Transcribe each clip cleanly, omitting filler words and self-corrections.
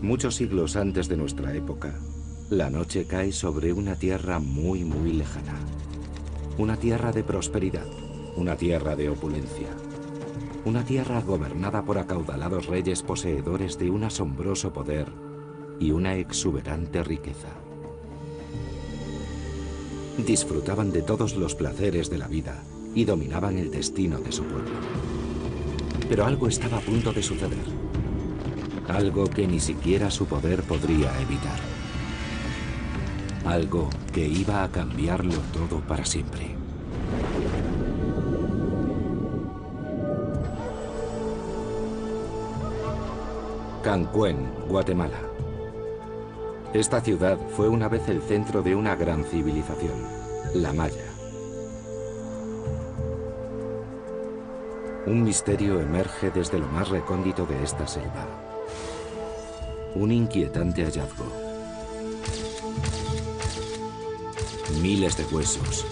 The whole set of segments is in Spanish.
Muchos siglos antes de nuestra época, la noche cae sobre una tierra muy, muy lejana. Una tierra de prosperidad, una tierra de opulencia. Una tierra gobernada por acaudalados reyes poseedores de un asombroso poder y una exuberante riqueza. Disfrutaban de todos los placeres de la vida y dominaban el destino de su pueblo. Pero algo estaba a punto de suceder. Algo que ni siquiera su poder podría evitar. Algo que iba a cambiarlo todo para siempre. Cancuén, Guatemala. Esta ciudad fue una vez el centro de una gran civilización, la Maya. Un misterio emerge desde lo más recóndito de esta selva. Un inquietante hallazgo. Miles de huesos.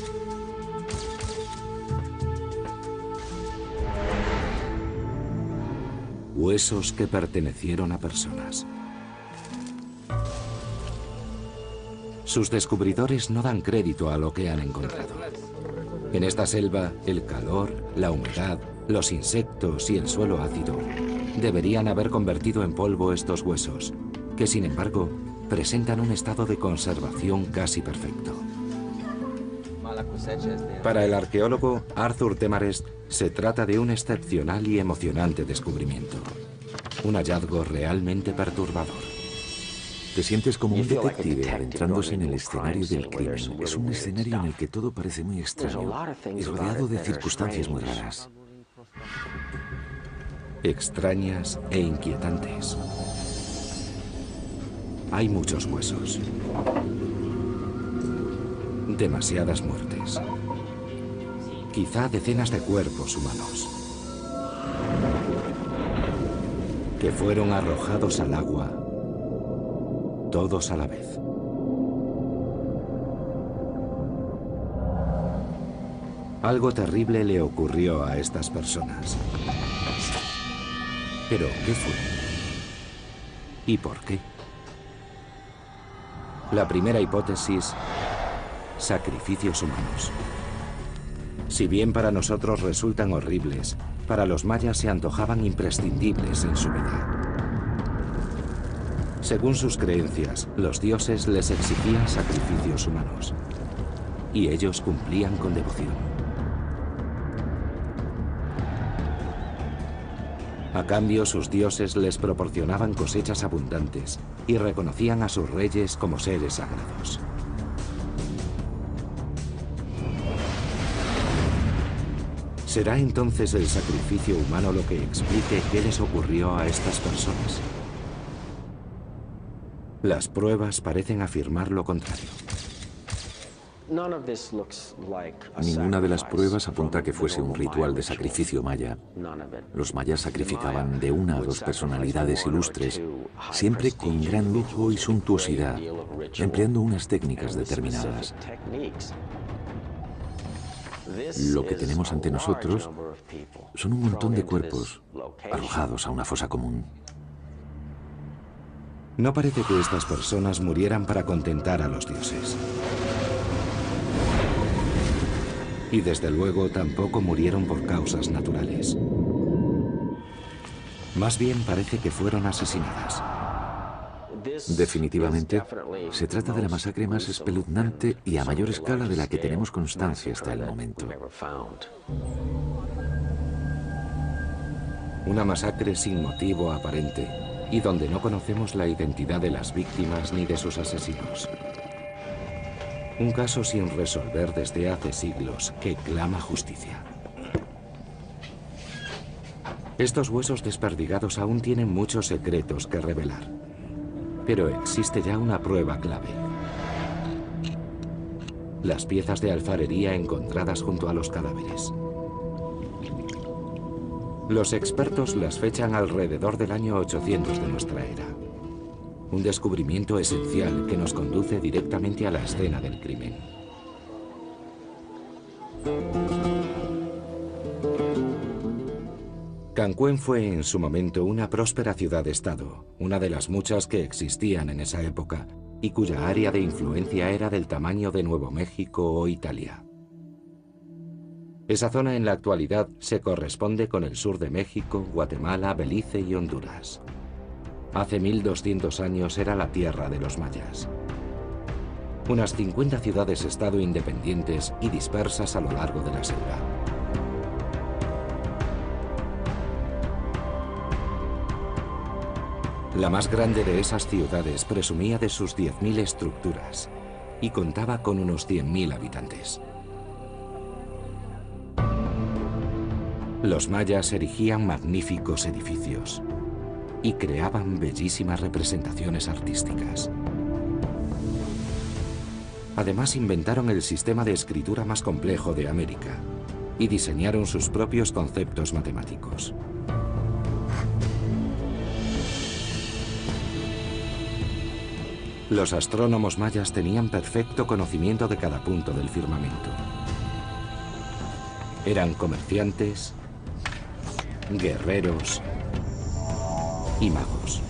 Huesos que pertenecieron a personas. Sus descubridores no dan crédito a lo que han encontrado. En esta selva, el calor, la humedad, los insectos y el suelo ácido deberían haber convertido en polvo estos huesos, que sin embargo presentan un estado de conservación casi perfecto. Para el arqueólogo Arthur Temarest, se trata de un excepcional y emocionante descubrimiento. Un hallazgo realmente perturbador. Te sientes como un detective adentrándose en el escenario del crimen. Es un escenario en el que todo parece muy extraño y rodeado de circunstancias muy raras. Extrañas e inquietantes. Hay muchos huesos. Demasiadas muertes. Quizá decenas de cuerpos humanos que fueron arrojados al agua, todos a la vez. Algo terrible le ocurrió a estas personas. ¿Pero qué fue? ¿Y por qué? La primera hipótesis: sacrificios humanos. Si bien para nosotros resultan horribles, para los mayas se antojaban imprescindibles en su vida. Según sus creencias, los dioses les exigían sacrificios humanos, y ellos cumplían con devoción. A cambio, sus dioses les proporcionaban cosechas abundantes y reconocían a sus reyes como seres sagrados. ¿Será entonces el sacrificio humano lo que explique qué les ocurrió a estas personas? Las pruebas parecen afirmar lo contrario. Ninguna de las pruebas apunta a que fuese un ritual de sacrificio maya. Los mayas sacrificaban de una a dos personalidades ilustres, siempre con gran lujo y suntuosidad, empleando unas técnicas determinadas. Lo que tenemos ante nosotros son un montón de cuerpos arrojados a una fosa común. No parece que estas personas murieran para contentar a los dioses. Y desde luego tampoco murieron por causas naturales. Más bien parece que fueron asesinadas. Definitivamente, se trata de la masacre más espeluznante y a mayor escala de la que tenemos constancia hasta el momento. Una masacre sin motivo aparente y donde no conocemos la identidad de las víctimas ni de sus asesinos. Un caso sin resolver desde hace siglos que clama justicia. Estos huesos desperdigados aún tienen muchos secretos que revelar. Pero existe ya una prueba clave. Las piezas de alfarería encontradas junto a los cadáveres. Los expertos las fechan alrededor del año 800 de nuestra era. Un descubrimiento esencial que nos conduce directamente a la escena del crimen. Cancún fue en su momento una próspera ciudad-estado, una de las muchas que existían en esa época y cuya área de influencia era del tamaño de Nuevo México o Italia. Esa zona en la actualidad se corresponde con el sur de México, Guatemala, Belice y Honduras. Hace 1200 años era la tierra de los mayas. Unas 50 ciudades-estado independientes y dispersas a lo largo de la selva. La más grande de esas ciudades presumía de sus 10.000 estructuras y contaba con unos 100.000 habitantes. Los mayas erigían magníficos edificios y creaban bellísimas representaciones artísticas. Además, inventaron el sistema de escritura más complejo de América y diseñaron sus propios conceptos matemáticos. Los astrónomos mayas tenían perfecto conocimiento de cada punto del firmamento. Eran comerciantes, guerreros y magos.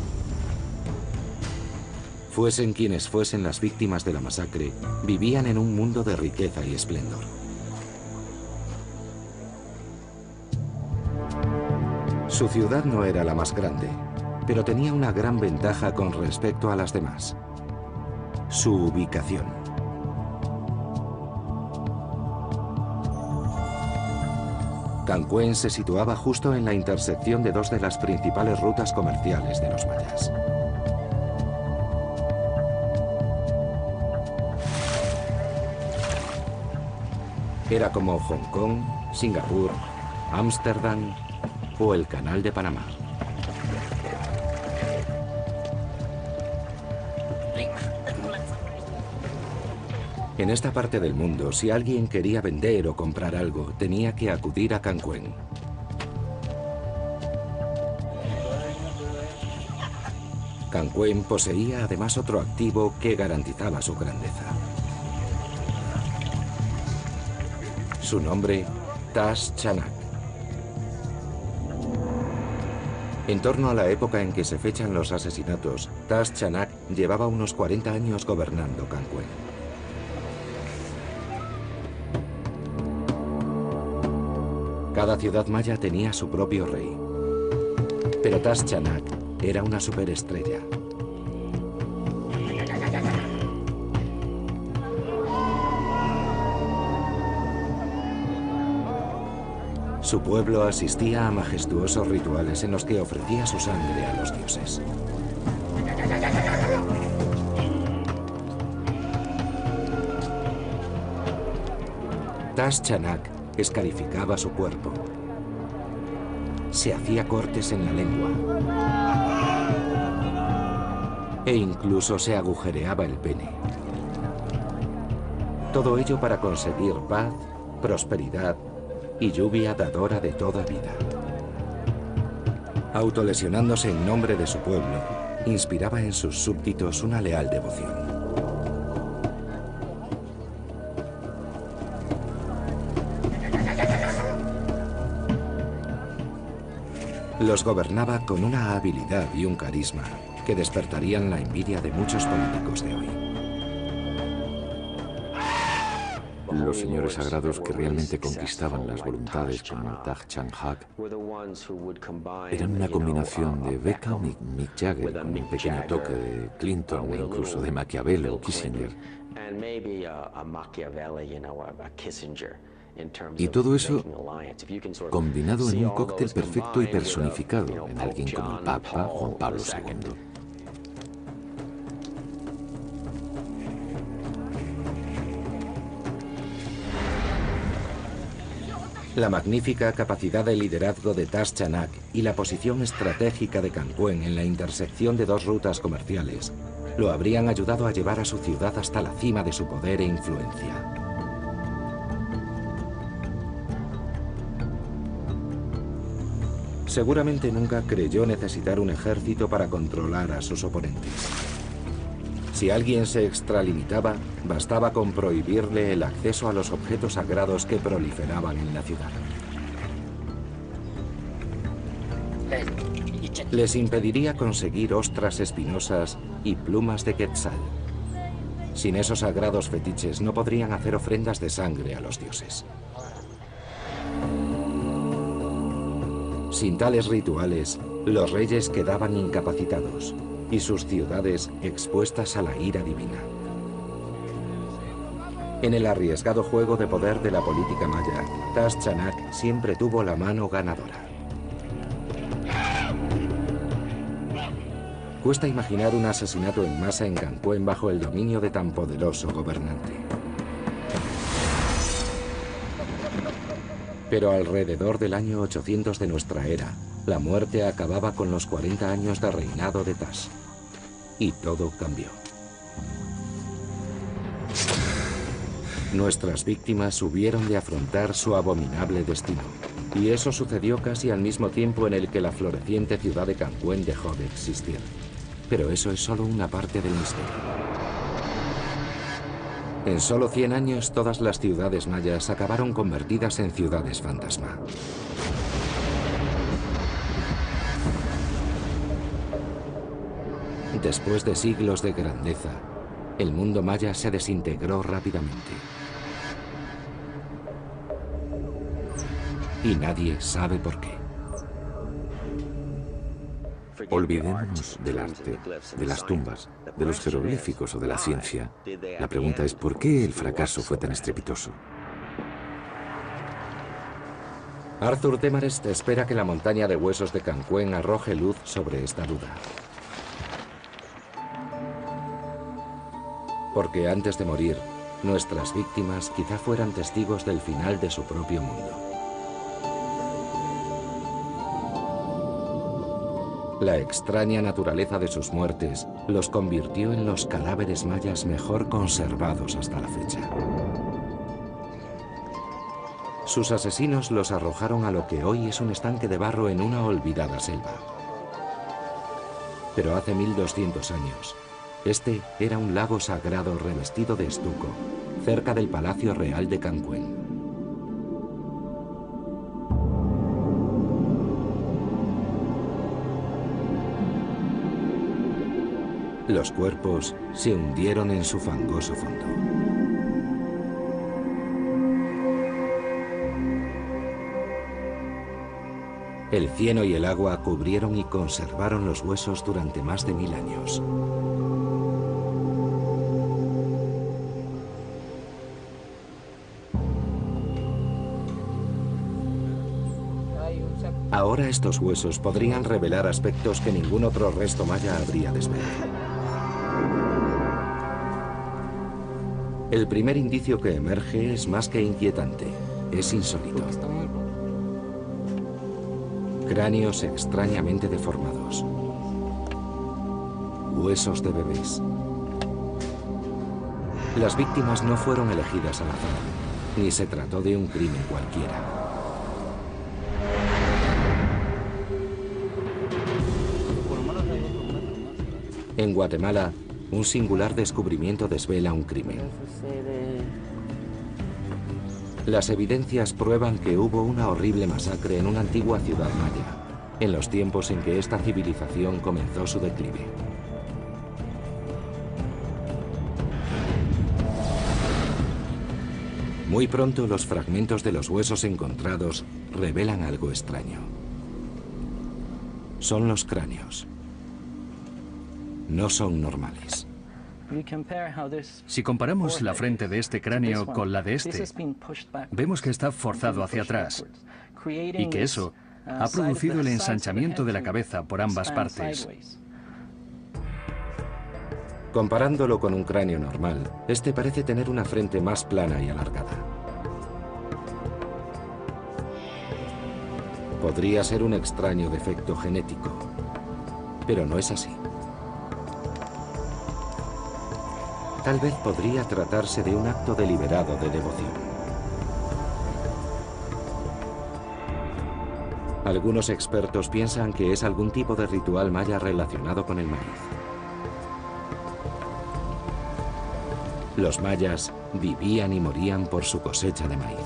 Fuesen quienes fuesen las víctimas de la masacre, vivían en un mundo de riqueza y esplendor. Su ciudad no era la más grande, pero tenía una gran ventaja con respecto a las demás: su ubicación. Cancún se situaba justo en la intersección de dos de las principales rutas comerciales de los mayas. Era como Hong Kong, Singapur, Ámsterdam o el Canal de Panamá. En esta parte del mundo, si alguien quería vender o comprar algo, tenía que acudir a Cancún. Cancún poseía además otro activo que garantizaba su grandeza. Su nombre, Tash Chanak. En torno a la época en que se fechan los asesinatos, Tash Chanak llevaba unos 40 años gobernando Cancún. Cada ciudad maya tenía su propio rey, pero Tash Chanak era una superestrella. Su pueblo asistía a majestuosos rituales en los que ofrecía su sangre a los dioses. Tash Chanak escarificaba su cuerpo. Se hacía cortes en la lengua. E incluso se agujereaba el pene. Todo ello para conseguir paz, prosperidad y lluvia dadora de toda vida. Autolesionándose en nombre de su pueblo, inspiraba en sus súbditos una leal devoción. Los gobernaba con una habilidad y un carisma que despertarían la envidia de muchos políticos de hoy. Los señores sagrados que realmente conquistaban las voluntades como Tash Chanak eran una combinación de Beckham y Mick Jagger, con un pequeño toque de Clinton e incluso de Maquiavelo o Kissinger. Y todo eso combinado en un cóctel perfecto y personificado en alguien como el Papa Juan Pablo II. La magnífica capacidad de liderazgo de Tash Chanak y la posición estratégica de Cancún en la intersección de dos rutas comerciales lo habrían ayudado a llevar a su ciudad hasta la cima de su poder e influencia. Seguramente nunca creyó necesitar un ejército para controlar a sus oponentes. Si alguien se extralimitaba, bastaba con prohibirle el acceso a los objetos sagrados que proliferaban en la ciudad. Les impediría conseguir ostras espinosas y plumas de quetzal. Sin esos sagrados fetiches no podrían hacer ofrendas de sangre a los dioses. Sin tales rituales, los reyes quedaban incapacitados y sus ciudades expuestas a la ira divina. En el arriesgado juego de poder de la política maya, Tas Chanak siempre tuvo la mano ganadora. Cuesta imaginar un asesinato en masa en Cancún bajo el dominio de tan poderoso gobernante. Pero alrededor del año 800 de nuestra era, la muerte acababa con los 40 años de reinado de Tas. Y todo cambió. Nuestras víctimas hubieron de afrontar su abominable destino. Y eso sucedió casi al mismo tiempo en el que la floreciente ciudad de Cancún dejó de existir. Pero eso es solo una parte del misterio. En solo 100 años, todas las ciudades mayas acabaron convertidas en ciudades fantasma. Después de siglos de grandeza, el mundo maya se desintegró rápidamente. Y nadie sabe por qué. Olvidémonos del arte, de las tumbas, de los jeroglíficos o de la ciencia. La pregunta es ¿por qué el fracaso fue tan estrepitoso? Arthur Demarest espera que la montaña de huesos de Cancún arroje luz sobre esta duda. Porque antes de morir, nuestras víctimas quizá fueran testigos del final de su propio mundo. La extraña naturaleza de sus muertes los convirtió en los cadáveres mayas mejor conservados hasta la fecha. Sus asesinos los arrojaron a lo que hoy es un estanque de barro en una olvidada selva. Pero hace 1200 años, este era un lago sagrado revestido de estuco, cerca del Palacio Real de Cancún. Los cuerpos se hundieron en su fangoso fondo. El cieno y el agua cubrieron y conservaron los huesos durante más de 1000 años. Ahora estos huesos podrían revelar aspectos que ningún otro resto maya habría desvelado. El primer indicio que emerge es más que inquietante, es insólito. Cráneos extrañamente deformados. Huesos de bebés. Las víctimas no fueron elegidas al azar, ni se trató de un crimen cualquiera. En Guatemala, un singular descubrimiento desvela un crimen. Las evidencias prueban que hubo una horrible masacre en una antigua ciudad maya, en los tiempos en que esta civilización comenzó su declive. Muy pronto los fragmentos de los huesos encontrados revelan algo extraño. Son los cráneos. No son normales. Si comparamos la frente de este cráneo con la de este, vemos que está forzado hacia atrás y que eso ha producido el ensanchamiento de la cabeza por ambas partes. Comparándolo con un cráneo normal, este parece tener una frente más plana y alargada. Podría ser un extraño defecto genético, pero no es así. Tal vez podría tratarse de un acto deliberado de devoción. Algunos expertos piensan que es algún tipo de ritual maya relacionado con el maíz. Los mayas vivían y morían por su cosecha de maíz.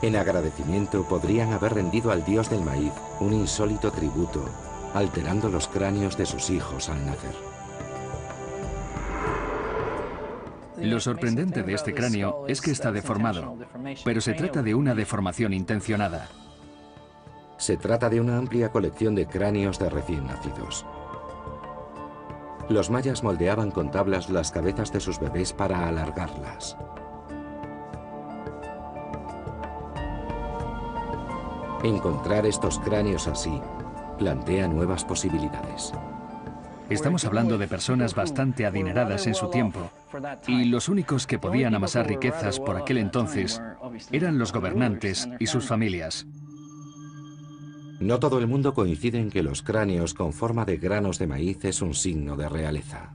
En agradecimiento podrían haber rendido al dios del maíz un insólito tributo, alterando los cráneos de sus hijos al nacer. Lo sorprendente de este cráneo es que está deformado, pero se trata de una deformación intencionada. Se trata de una amplia colección de cráneos de recién nacidos. Los mayas moldeaban con tablas las cabezas de sus bebés para alargarlas. Encontrar estos cráneos así plantea nuevas posibilidades. Estamos hablando de personas bastante adineradas en su tiempo, y los únicos que podían amasar riquezas por aquel entonces eran los gobernantes y sus familias. No todo el mundo coincide en que los cráneos con forma de granos de maíz es un signo de realeza.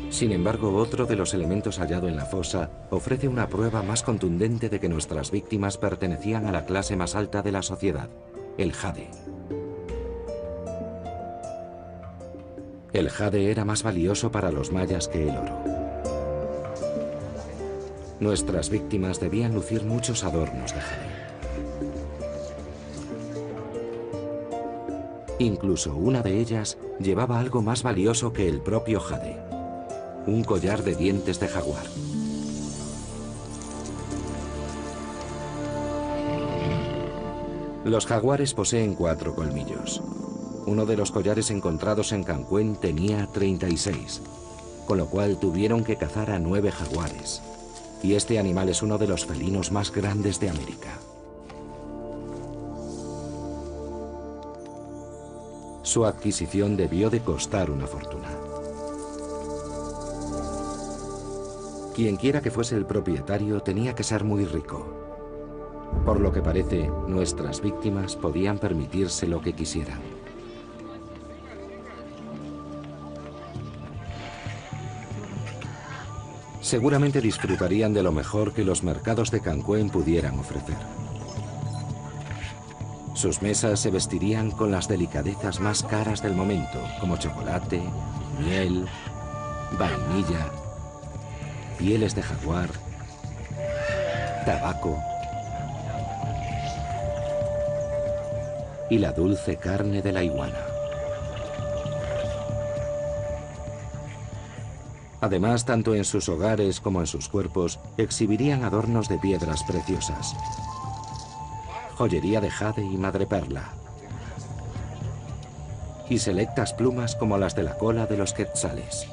Sin embargo, otro de los elementos hallado en la fosa ofrece una prueba más contundente de que nuestras víctimas pertenecían a la clase más alta de la sociedad, el jade. El jade era más valioso para los mayas que el oro. Nuestras víctimas debían lucir muchos adornos de jade. Incluso una de ellas llevaba algo más valioso que el propio jade: un collar de dientes de jaguar. Los jaguares poseen 4 colmillos. Uno de los collares encontrados en Cancún tenía 36, con lo cual tuvieron que cazar a 9 jaguares. Y este animal es uno de los felinos más grandes de América. Su adquisición debió de costar una fortuna. Quien quiera que fuese el propietario tenía que ser muy rico. Por lo que parece, nuestras víctimas podían permitirse lo que quisieran. Seguramente disfrutarían de lo mejor que los mercados de Cancún pudieran ofrecer. Sus mesas se vestirían con las delicadezas más caras del momento, como chocolate, miel, vainilla, pieles de jaguar, tabaco y la dulce carne de la iguana. Además, tanto en sus hogares como en sus cuerpos, exhibirían adornos de piedras preciosas, joyería de jade y madreperla, y selectas plumas como las de la cola de los quetzales.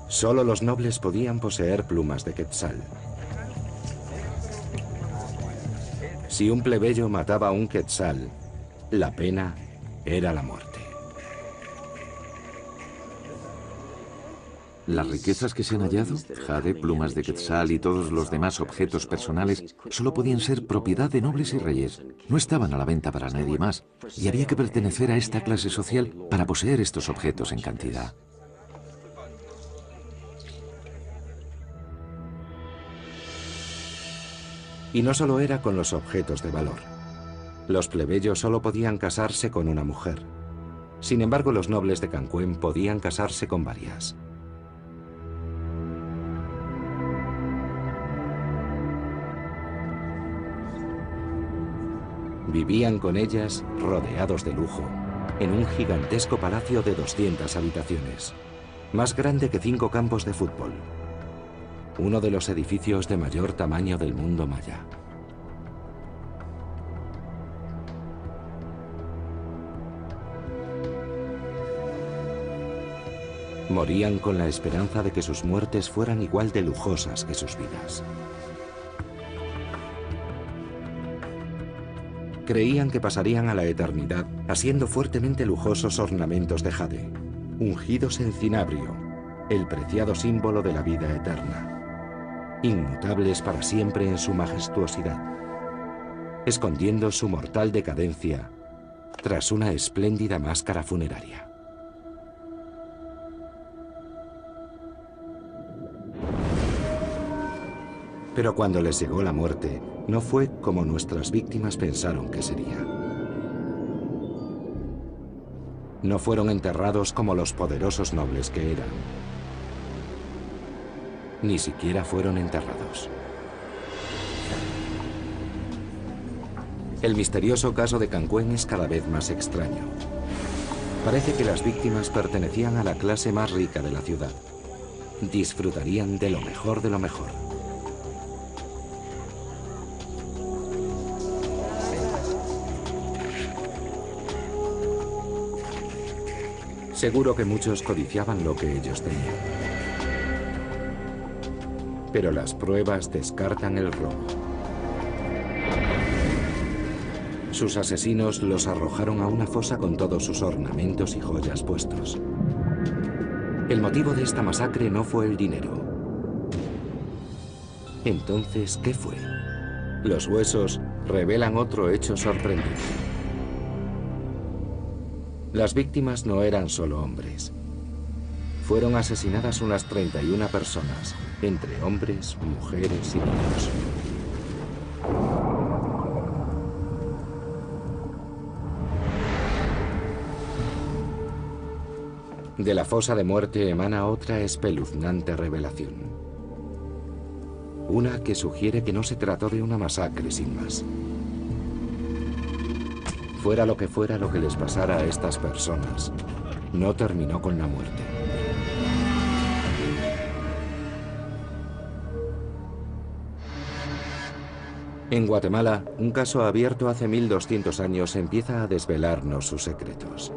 Solo los nobles podían poseer plumas de quetzal. Si un plebeyo mataba a un quetzal, la pena era la muerte. Las riquezas que se han hallado, jade, plumas de quetzal y todos los demás objetos personales, solo podían ser propiedad de nobles y reyes. No estaban a la venta para nadie más, y había que pertenecer a esta clase social para poseer estos objetos en cantidad. Y no solo era con los objetos de valor. Los plebeyos solo podían casarse con una mujer. Sin embargo, los nobles de Cancún podían casarse con varias. Vivían con ellas, rodeados de lujo, en un gigantesco palacio de 200 habitaciones, más grande que 5 campos de fútbol. Uno de los edificios de mayor tamaño del mundo maya. Morían con la esperanza de que sus muertes fueran igual de lujosas que sus vidas. Creían que pasarían a la eternidad asiendo fuertemente lujosos ornamentos de jade, ungidos en cinabrio, el preciado símbolo de la vida eterna, inmutables para siempre en su majestuosidad, escondiendo su mortal decadencia tras una espléndida máscara funeraria. Pero cuando les llegó la muerte, no fue como nuestras víctimas pensaron que sería. No fueron enterrados como los poderosos nobles que eran. Ni siquiera fueron enterrados. El misterioso caso de Cancuén es cada vez más extraño. Parece que las víctimas pertenecían a la clase más rica de la ciudad. Disfrutarían de lo mejor de lo mejor. Seguro que muchos codiciaban lo que ellos tenían. Pero las pruebas descartan el robo. Sus asesinos los arrojaron a una fosa con todos sus ornamentos y joyas puestos. El motivo de esta masacre no fue el dinero. Entonces, ¿qué fue? Los huesos revelan otro hecho sorprendente. Las víctimas no eran solo hombres. Fueron asesinadas unas 31 personas, entre hombres, mujeres y niños. De la fosa de muerte emana otra espeluznante revelación. Una que sugiere que no se trató de una masacre sin más. Fuera lo que les pasara a estas personas, no terminó con la muerte. En Guatemala, un caso abierto hace 1200 años empieza a desvelarnos sus secretos.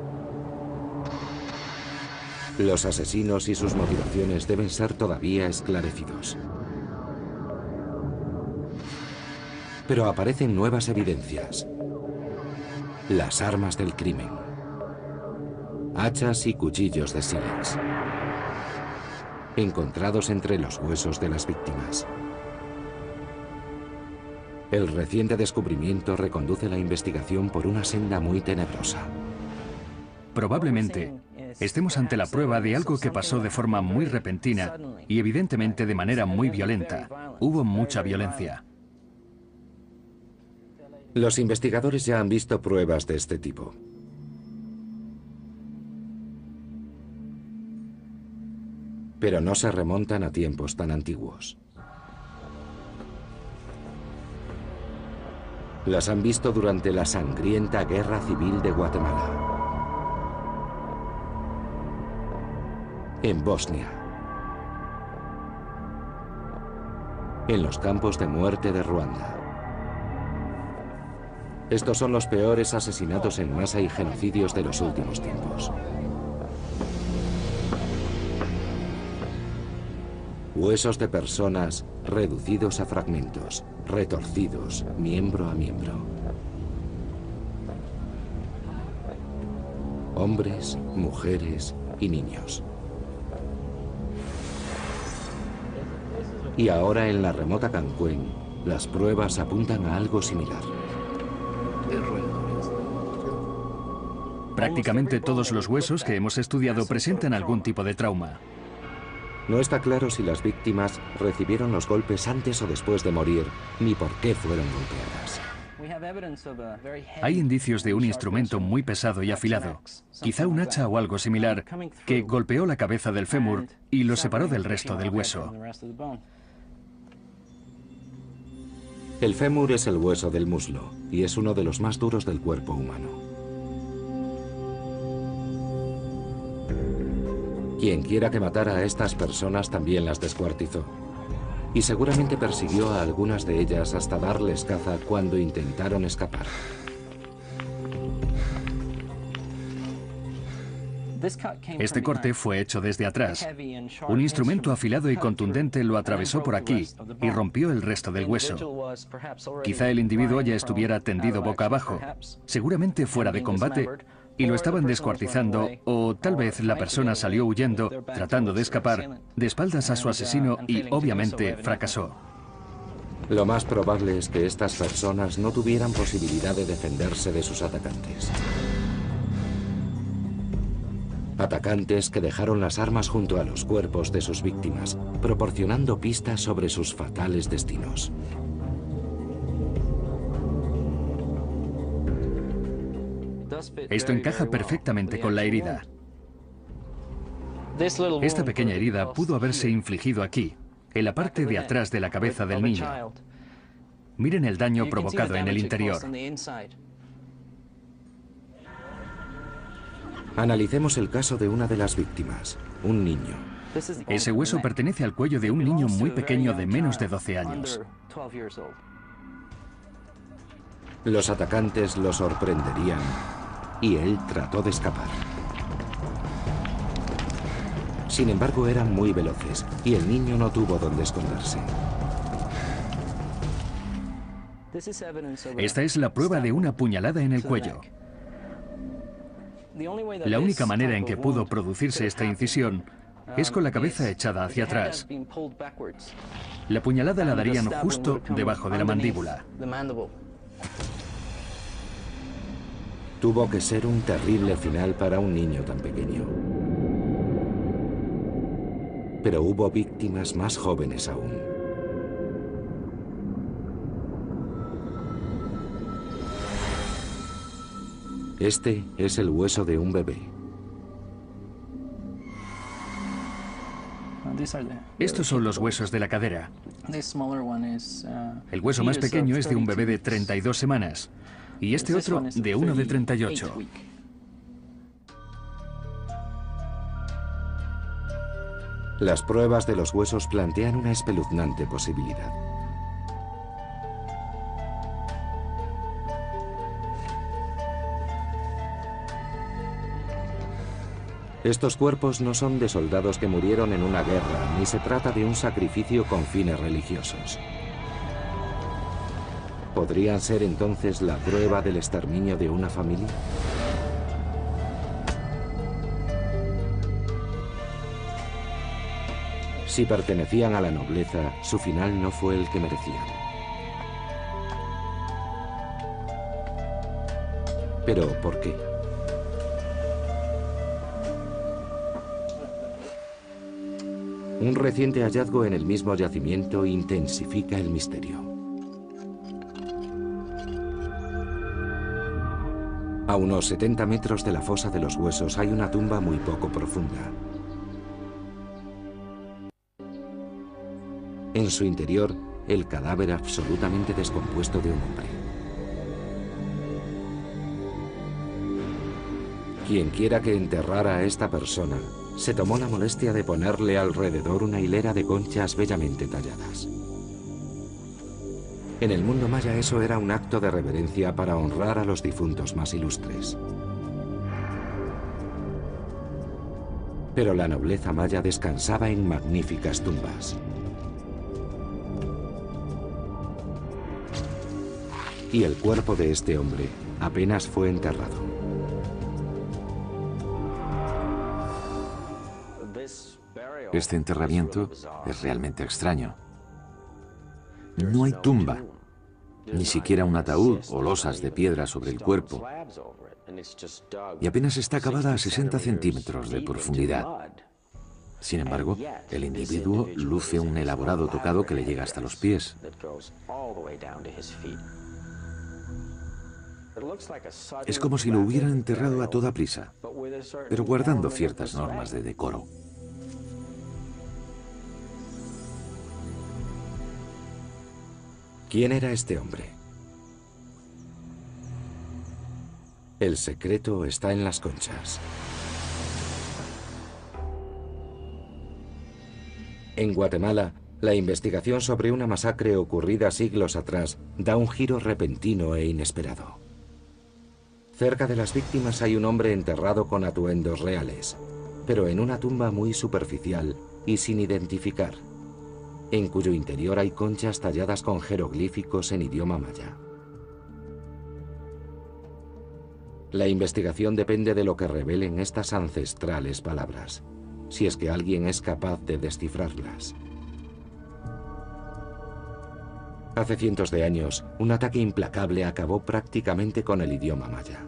Los asesinos y sus motivaciones deben ser todavía esclarecidos. Pero aparecen nuevas evidencias. Las armas del crimen. Hachas y cuchillos de sílex. Encontrados entre los huesos de las víctimas. El reciente descubrimiento reconduce la investigación por una senda muy tenebrosa. Probablemente estemos ante la prueba de algo que pasó de forma muy repentina y evidentemente de manera muy violenta. Hubo mucha violencia. Los investigadores ya han visto pruebas de este tipo. Pero no se remontan a tiempos tan antiguos. Las han visto durante la sangrienta Guerra Civil de Guatemala. En Bosnia. En los campos de muerte de Ruanda. Estos son los peores asesinatos en masa y genocidios de los últimos tiempos. Huesos de personas reducidos a fragmentos, retorcidos, miembro a miembro. Hombres, mujeres y niños. Y ahora en la remota Cancuén, las pruebas apuntan a algo similar. Prácticamente todos los huesos que hemos estudiado presentan algún tipo de trauma. No está claro si las víctimas recibieron los golpes antes o después de morir, ni por qué fueron golpeadas. Hay indicios de un instrumento muy pesado y afilado, quizá un hacha o algo similar, que golpeó la cabeza del fémur y lo separó del resto del hueso. El fémur es el hueso del muslo y es uno de los más duros del cuerpo humano. Quien quiera que matara a estas personas también las descuartizó. Y seguramente persiguió a algunas de ellas hasta darles caza cuando intentaron escapar. Este corte fue hecho desde atrás. Un instrumento afilado y contundente lo atravesó por aquí y rompió el resto del hueso. Quizá el individuo ya estuviera tendido boca abajo, seguramente fuera de combate, y lo estaban descuartizando, o tal vez la persona salió huyendo, tratando de escapar, de espaldas a su asesino y obviamente fracasó. Lo más probable es que estas personas no tuvieran posibilidad de defenderse de sus atacantes. Atacantes que dejaron las armas junto a los cuerpos de sus víctimas, proporcionando pistas sobre sus fatales destinos. Esto encaja perfectamente con la herida. Esta pequeña herida pudo haberse infligido aquí, en la parte de atrás de la cabeza del niño. Miren el daño provocado en el interior. Analicemos el caso de una de las víctimas, un niño. Ese hueso pertenece al cuello de un niño muy pequeño de menos de 12 años. Los atacantes lo sorprenderían y él trató de escapar. Sin embargo, eran muy veloces y el niño no tuvo dónde esconderse. Esta es la prueba de una puñalada en el cuello. La única manera en que pudo producirse esta incisión es con la cabeza echada hacia atrás. La puñalada la darían justo debajo de la mandíbula. Tuvo que ser un terrible final para un niño tan pequeño. Pero hubo víctimas más jóvenes aún. Este es el hueso de un bebé. Estos son los huesos de la cadera. El hueso más pequeño es de un bebé de 32 semanas y este otro de uno de 38. Las pruebas de los huesos plantean una espeluznante posibilidad. Estos cuerpos no son de soldados que murieron en una guerra, ni se trata de un sacrificio con fines religiosos. ¿Podrían ser entonces la prueba del exterminio de una familia? Si pertenecían a la nobleza, su final no fue el que merecían. ¿Pero por qué? Un reciente hallazgo en el mismo yacimiento intensifica el misterio. A unos 70 metros de la fosa de los huesos hay una tumba muy poco profunda. En su interior, el cadáver absolutamente descompuesto de un hombre. Quien quiera que enterrara a esta persona, se tomó la molestia de ponerle alrededor una hilera de conchas bellamente talladas. En el mundo maya eso era un acto de reverencia para honrar a los difuntos más ilustres. Pero la nobleza maya descansaba en magníficas tumbas. Y el cuerpo de este hombre apenas fue enterrado. Este enterramiento es realmente extraño. No hay tumba, ni siquiera un ataúd o losas de piedra sobre el cuerpo, y apenas está cavada a 60 centímetros de profundidad. Sin embargo, el individuo luce un elaborado tocado que le llega hasta los pies. Es como si lo hubieran enterrado a toda prisa, pero guardando ciertas normas de decoro. ¿Quién era este hombre? El secreto está en las conchas. En Guatemala, la investigación sobre una masacre ocurrida siglos atrás da un giro repentino e inesperado. Cerca de las víctimas hay un hombre enterrado con atuendos reales, pero en una tumba muy superficial y sin identificar, en cuyo interior hay conchas talladas con jeroglíficos en idioma maya. La investigación depende de lo que revelen estas ancestrales palabras, si es que alguien es capaz de descifrarlas. Hace cientos de años, un ataque implacable acabó prácticamente con el idioma maya.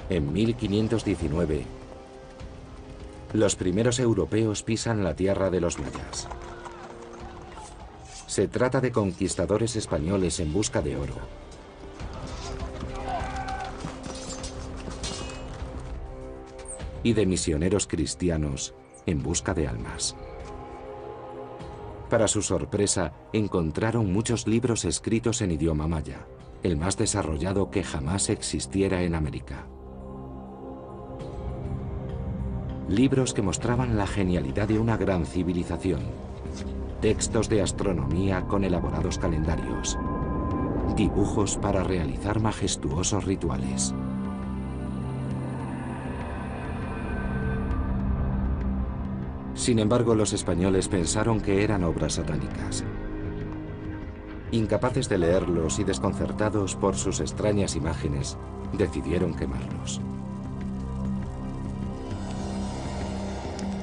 En 1519, los primeros europeos pisan la tierra de los mayas. Se trata de conquistadores españoles en busca de oro. Y de misioneros cristianos en busca de almas. Para su sorpresa, encontraron muchos libros escritos en idioma maya, el más desarrollado que jamás existiera en América. Libros que mostraban la genialidad de una gran civilización. Textos de astronomía con elaborados calendarios. Dibujos para realizar majestuosos rituales. Sin embargo, los españoles pensaron que eran obras satánicas. Incapaces de leerlos y desconcertados por sus extrañas imágenes, decidieron quemarlos.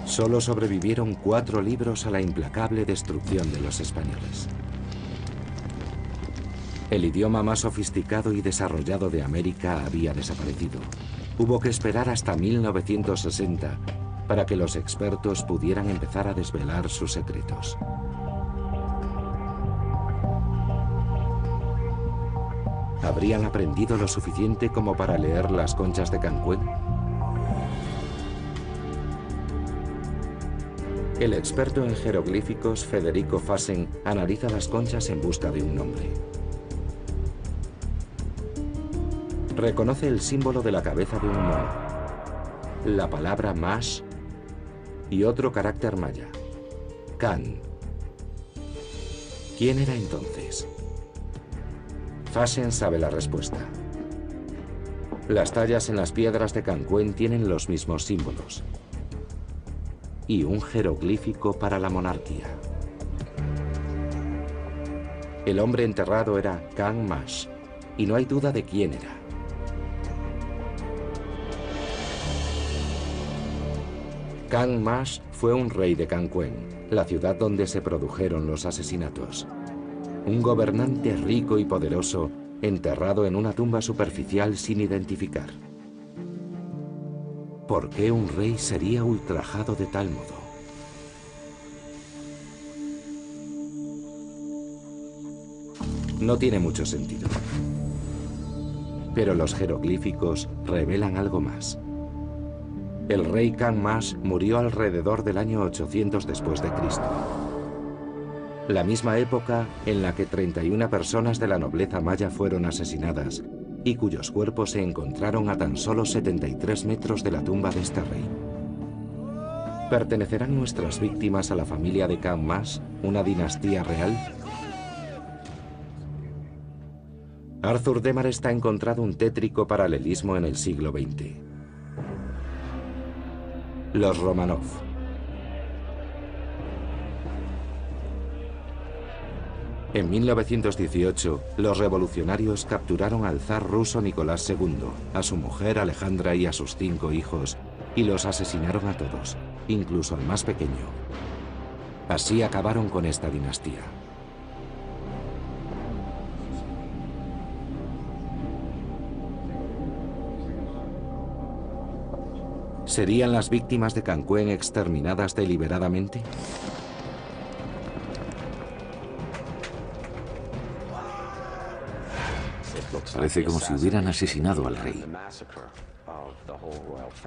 Solo sobrevivieron 4 libros a la implacable destrucción de los españoles. El idioma más sofisticado y desarrollado de América había desaparecido. Hubo que esperar hasta 1960 para que los expertos pudieran empezar a desvelar sus secretos. ¿Habrían aprendido lo suficiente como para leer las conchas de Cancuén? El experto en jeroglíficos Federico Fassen analiza las conchas en busca de un nombre. Reconoce el símbolo de la cabeza de un mono, la palabra mash y otro carácter maya, Can. ¿Quién era entonces? Fassen sabe la respuesta. Las tallas en las piedras de Cancuén tienen los mismos símbolos. Y un jeroglífico para la monarquía. El hombre enterrado era Can Mash, y no hay duda de quién era. Can Mash fue un rey de Cancuén, la ciudad donde se produjeron los asesinatos. Un gobernante rico y poderoso, enterrado en una tumba superficial sin identificar. ¿Por qué un rey sería ultrajado de tal modo? No tiene mucho sentido. Pero los jeroglíficos revelan algo más. El rey Can Mash murió alrededor del año 800 después de Cristo. La misma época en la que 31 personas de la nobleza maya fueron asesinadas y cuyos cuerpos se encontraron a tan solo 73 metros de la tumba de este rey. ¿Pertenecerán nuestras víctimas a la familia de Can Mash, una dinastía real? Arthur Demarest ha encontrado un tétrico paralelismo en el siglo XX. Los Romanov. En 1918, los revolucionarios capturaron al zar ruso Nicolás II, a su mujer Alejandra y a sus 5 hijos, y los asesinaron a todos, incluso al más pequeño. Así acabaron con esta dinastía. ¿Serían las víctimas de Cancuén exterminadas deliberadamente? Parece como si hubieran asesinado al rey,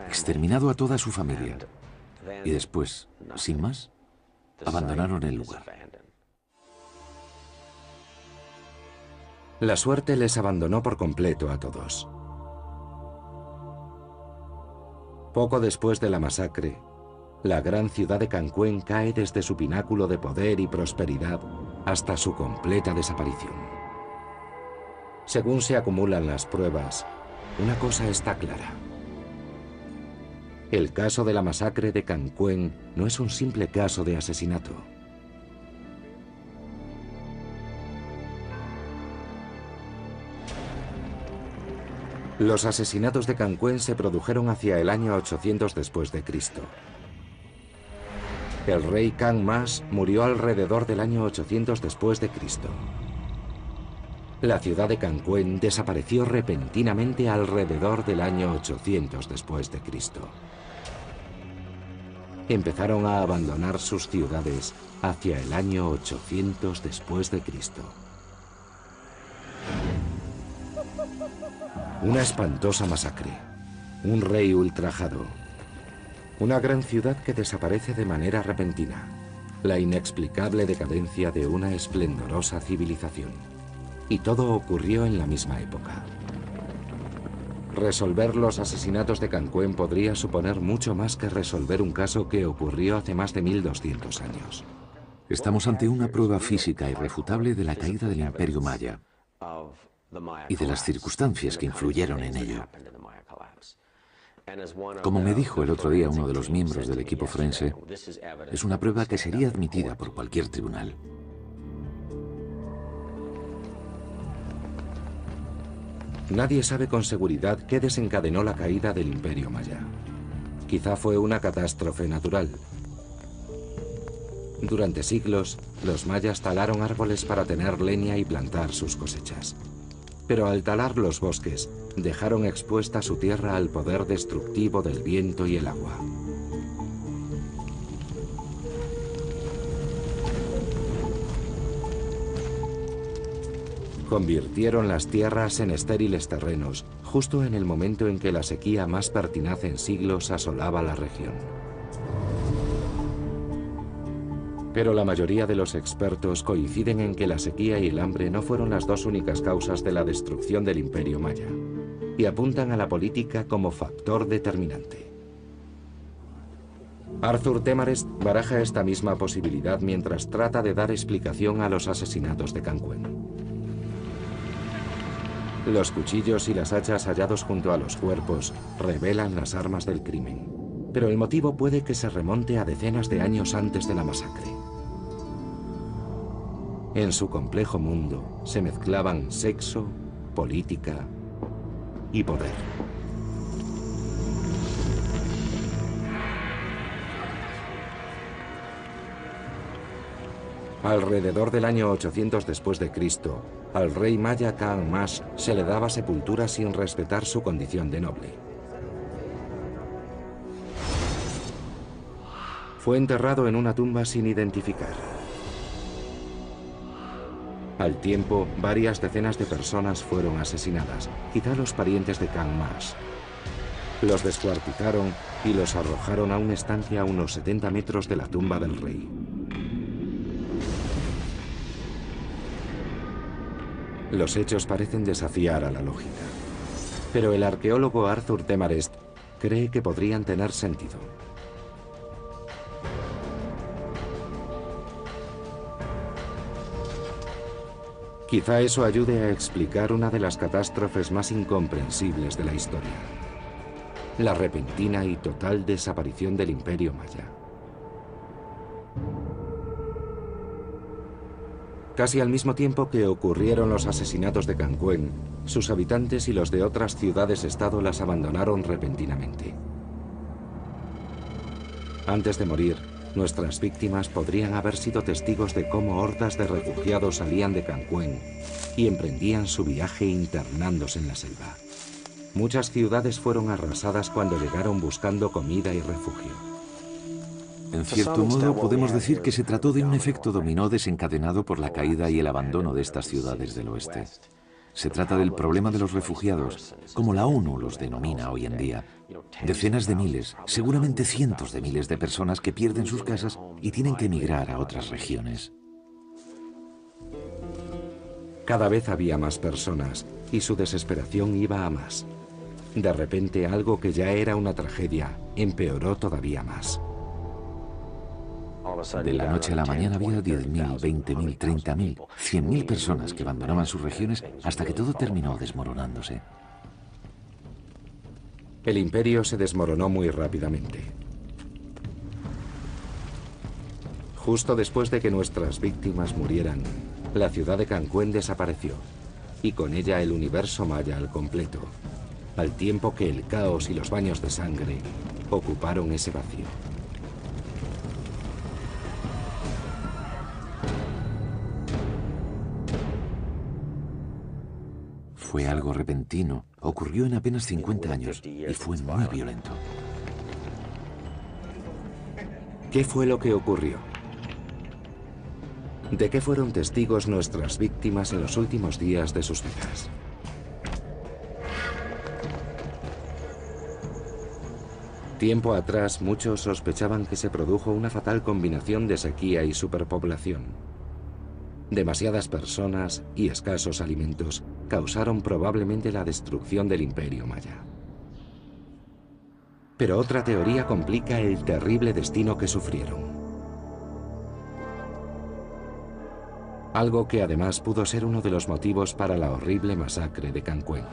exterminado a toda su familia y después, sin más, abandonaron el lugar. La suerte les abandonó por completo a todos. Poco después de la masacre, la gran ciudad de Cancuén cae desde su pináculo de poder y prosperidad hasta su completa desaparición. Según se acumulan las pruebas, una cosa está clara. El caso de la masacre de Cancuén no es un simple caso de asesinato. Los asesinatos de Cancuén se produjeron hacia el año 800 después de Cristo. El rey Can Mash murió alrededor del año 800 después de Cristo. La ciudad de Cancuén desapareció repentinamente alrededor del año 800 después de Cristo. empezaron a abandonar sus ciudades hacia el año 800 después de Cristo. Una espantosa masacre, un rey ultrajado, una gran ciudad que desaparece de manera repentina, la inexplicable decadencia de una esplendorosa civilización. Y todo ocurrió en la misma época. Resolver los asesinatos de Canquén podría suponer mucho más que resolver un caso que ocurrió hace más de 1200 años. Estamos ante una prueba física irrefutable de la caída del Imperio Maya y de las circunstancias que influyeron en ello. Como me dijo el otro día uno de los miembros del equipo forense, es una prueba que sería admitida por cualquier tribunal. Nadie sabe con seguridad qué desencadenó la caída del Imperio Maya. Quizá fue una catástrofe natural. Durante siglos, los mayas talaron árboles para tener leña y plantar sus cosechas. Pero al talar los bosques, dejaron expuesta su tierra al poder destructivo del viento y el agua. Convirtieron las tierras en estériles terrenos, justo en el momento en que la sequía más pertinaz en siglos asolaba la región. Pero la mayoría de los expertos coinciden en que la sequía y el hambre no fueron las dos únicas causas de la destrucción del Imperio Maya, y apuntan a la política como factor determinante. Arthur Temarest baraja esta misma posibilidad mientras trata de dar explicación a los asesinatos de Canquén. Los cuchillos y las hachas hallados junto a los cuerpos revelan las armas del crimen, pero el motivo puede que se remonte a decenas de años antes de la masacre. En su complejo mundo se mezclaban sexo, política y poder. Alrededor del año 800 después de Cristo, al rey maya Ka'an Mash se le daba sepultura sin respetar su condición de noble. Fue enterrado en una tumba sin identificar. Al tiempo, varias decenas de personas fueron asesinadas, quizá los parientes de Ka'an Mash. Los descuartizaron y los arrojaron a una estancia a unos 70 metros de la tumba del rey. Los hechos parecen desafiar a la lógica, pero el arqueólogo Arthur Temarest cree que podrían tener sentido. Quizá eso ayude a explicar una de las catástrofes más incomprensibles de la historia: la repentina y total desaparición del Imperio Maya. Casi al mismo tiempo que ocurrieron los asesinatos de Canquén, sus habitantes y los de otras ciudades-estado las abandonaron repentinamente. Antes de morir, nuestras víctimas podrían haber sido testigos de cómo hordas de refugiados salían de Canquén y emprendían su viaje internándose en la selva. Muchas ciudades fueron arrasadas cuando llegaron buscando comida y refugio. En cierto modo, podemos decir que se trató de un efecto dominó desencadenado por la caída y el abandono de estas ciudades del oeste. Se trata del problema de los refugiados, como la ONU los denomina hoy en día. Decenas de miles, seguramente cientos de miles de personas que pierden sus casas y tienen que emigrar a otras regiones. Cada vez había más personas y su desesperación iba a más. De repente, algo que ya era una tragedia empeoró todavía más. De la noche a la mañana había 10.000, 20.000, 30.000, 100.000 personas que abandonaban sus regiones hasta que todo terminó desmoronándose. El imperio se desmoronó muy rápidamente. Justo después de que nuestras víctimas murieran, la ciudad de Canquén desapareció, y con ella el universo maya al completo, al tiempo que el caos y los baños de sangre ocuparon ese vacío. Fue algo repentino, ocurrió en apenas 50 años y fue muy violento. ¿Qué fue lo que ocurrió? ¿De qué fueron testigos nuestras víctimas en los últimos días de sus vidas? Tiempo atrás, muchos sospechaban que se produjo una fatal combinación de sequía y superpoblación. Demasiadas personas y escasos alimentos causaron probablemente la destrucción del Imperio Maya. Pero otra teoría complica el terrible destino que sufrieron. Algo que además pudo ser uno de los motivos para la horrible masacre de Cancuén.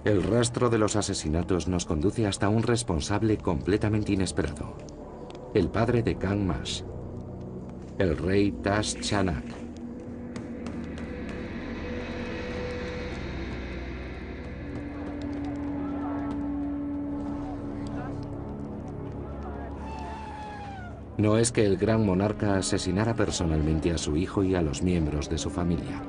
El rastro de los asesinatos nos conduce hasta un responsable completamente inesperado. El padre de Kang Mash, el rey Tash Chanak. No es que el gran monarca asesinara personalmente a su hijo y a los miembros de su familia.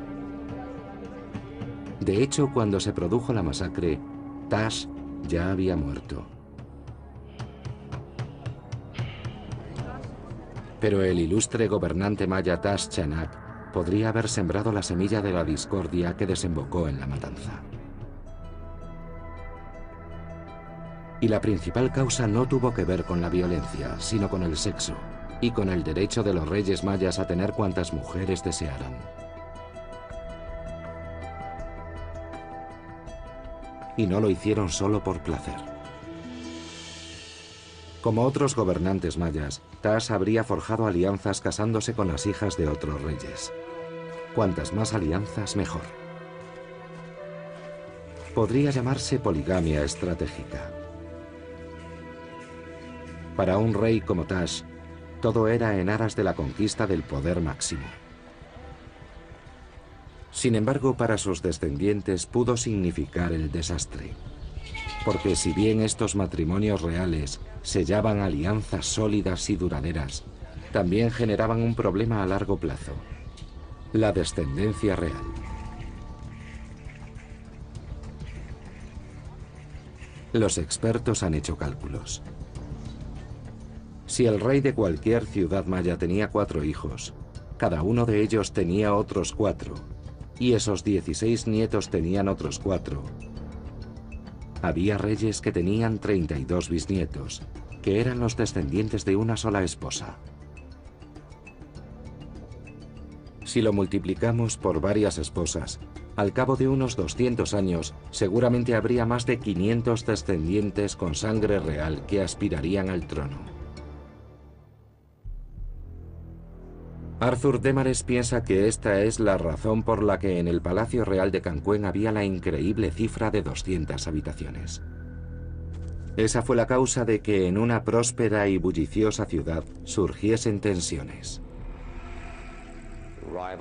De hecho, cuando se produjo la masacre, Tash ya había muerto. Pero el ilustre gobernante maya Tash Chanak podría haber sembrado la semilla de la discordia que desembocó en la matanza. Y la principal causa no tuvo que ver con la violencia, sino con el sexo y con el derecho de los reyes mayas a tener cuantas mujeres desearan. Y no lo hicieron solo por placer. Como otros gobernantes mayas, Tash habría forjado alianzas casándose con las hijas de otros reyes. Cuantas más alianzas, mejor. Podría llamarse poligamia estratégica. Para un rey como Tash, todo era en aras de la conquista del poder máximo. Sin embargo, para sus descendientes pudo significar el desastre. Porque si bien estos matrimonios reales sellaban alianzas sólidas y duraderas, también generaban un problema a largo plazo: la descendencia real. Los expertos han hecho cálculos. Si el rey de cualquier ciudad maya tenía 4 hijos, cada uno de ellos tenía otros 4, y esos 16 nietos tenían otros 4. Había reyes que tenían 32 bisnietos, que eran los descendientes de una sola esposa. Si lo multiplicamos por varias esposas, al cabo de unos 200 años, seguramente habría más de 500 descendientes con sangre real que aspirarían al trono. Arthur Demares piensa que esta es la razón por la que en el Palacio Real de Cancuén había la increíble cifra de 200 habitaciones. Esa fue la causa de que en una próspera y bulliciosa ciudad surgiesen tensiones.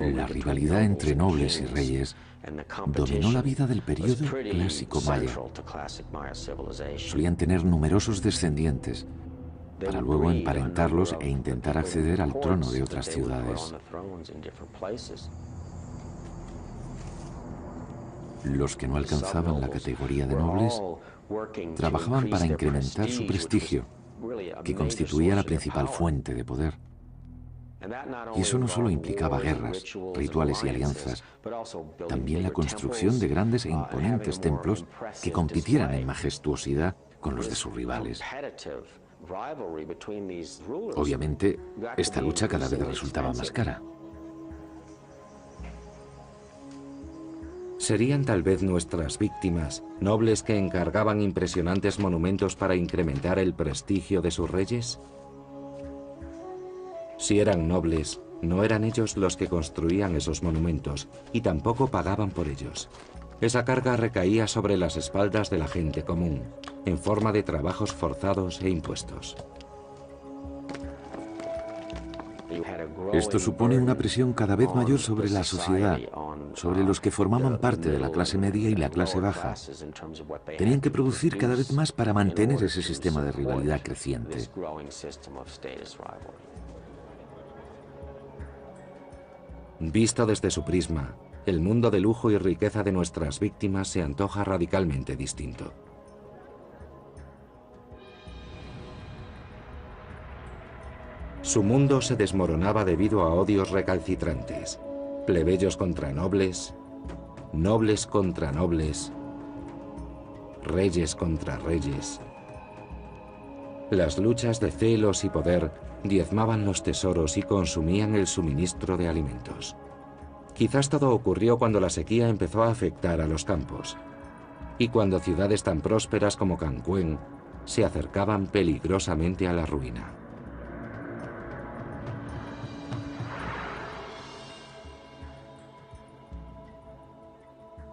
La rivalidad entre nobles y reyes dominó la vida del período clásico maya. Solían tener numerosos descendientes, para luego emparentarlos e intentar acceder al trono de otras ciudades. Los que no alcanzaban la categoría de nobles trabajaban para incrementar su prestigio, que constituía la principal fuente de poder. Y eso no solo implicaba guerras, rituales y alianzas, también la construcción de grandes e imponentes templos que compitieran en majestuosidad con los de sus rivales. Obviamente, esta lucha cada vez resultaba más cara. ¿Serían tal vez nuestras víctimas nobles que encargaban impresionantes monumentos para incrementar el prestigio de sus reyes? Si eran nobles, no eran ellos los que construían esos monumentos y tampoco pagaban por ellos. Esa carga recaía sobre las espaldas de la gente común, en forma de trabajos forzados e impuestos. Esto supone una presión cada vez mayor sobre la sociedad, sobre los que formaban parte de la clase media y la clase baja. Tenían que producir cada vez más para mantener ese sistema de rivalidad creciente. Visto desde su prisma, el mundo de lujo y riqueza de nuestras víctimas se antoja radicalmente distinto. Su mundo se desmoronaba debido a odios recalcitrantes, plebeyos contra nobles, nobles contra nobles, reyes contra reyes. Las luchas de celos y poder diezmaban los tesoros y consumían el suministro de alimentos. Quizás todo ocurrió cuando la sequía empezó a afectar a los campos y cuando ciudades tan prósperas como Cancuén se acercaban peligrosamente a la ruina.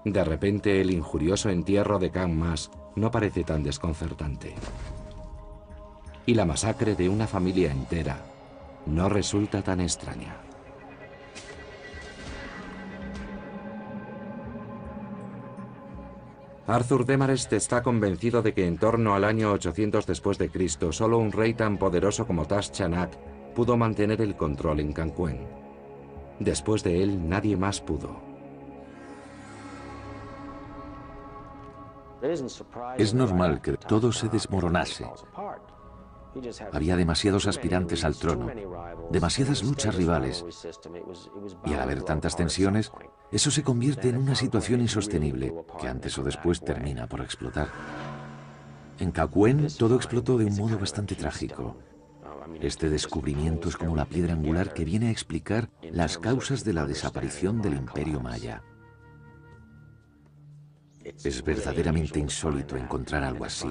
De repente, el injurioso entierro de Kang Mas no parece tan desconcertante. Y la masacre de una familia entera no resulta tan extraña. Arthur Demarest está convencido de que en torno al año 800 después de Cristo, solo un rey tan poderoso como Tash Chanak pudo mantener el control en Cancuén. Después de él, nadie más pudo. Es normal que todo se desmoronase. Había demasiados aspirantes al trono, demasiadas luchas rivales, y al haber tantas tensiones, eso se convierte en una situación insostenible, que antes o después termina por explotar. En Cancuén todo explotó de un modo bastante trágico. Este descubrimiento es como la piedra angular que viene a explicar las causas de la desaparición del Imperio Maya. Es verdaderamente insólito encontrar algo así.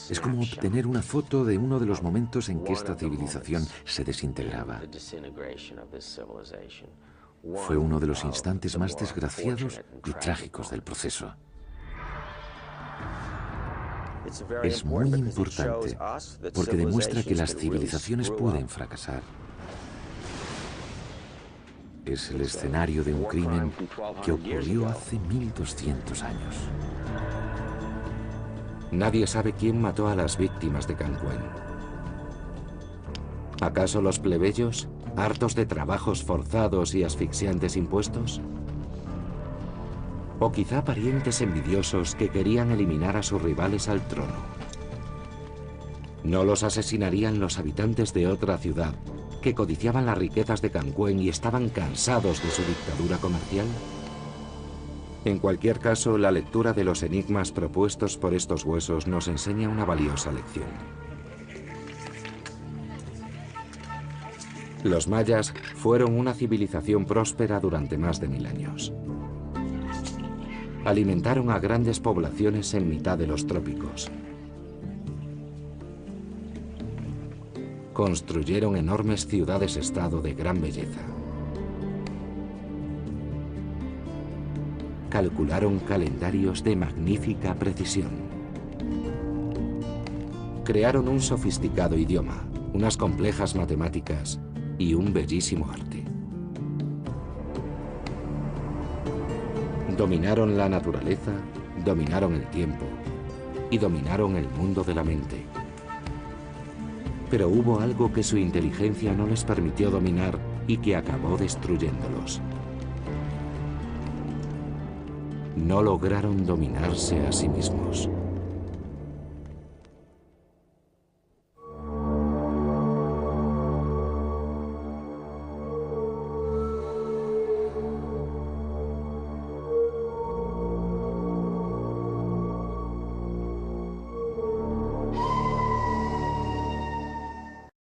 Es como obtener una foto de uno de los momentos en que esta civilización se desintegraba. Fue uno de los instantes más desgraciados y trágicos del proceso. Es muy importante porque demuestra que las civilizaciones pueden fracasar. Es el escenario de un crimen que ocurrió hace 1200 años. Nadie sabe quién mató a las víctimas de Cancuén. ¿Acaso los plebeyos, hartos de trabajos forzados y asfixiantes impuestos? ¿O quizá parientes envidiosos que querían eliminar a sus rivales al trono? ¿No los asesinarían los habitantes de otra ciudad que codiciaban las riquezas de Cancuén y estaban cansados de su dictadura comercial? En cualquier caso, la lectura de los enigmas propuestos por estos huesos nos enseña una valiosa lección. Los mayas fueron una civilización próspera durante más de 1000 años. Alimentaron a grandes poblaciones en mitad de los trópicos. Construyeron enormes ciudades-estado de gran belleza. Calcularon calendarios de magnífica precisión. Crearon un sofisticado idioma, unas complejas matemáticas y un bellísimo arte. Dominaron la naturaleza, dominaron el tiempo y dominaron el mundo de la mente. Pero hubo algo que su inteligencia no les permitió dominar y que acabó destruyéndolos. No lograron dominarse a sí mismos.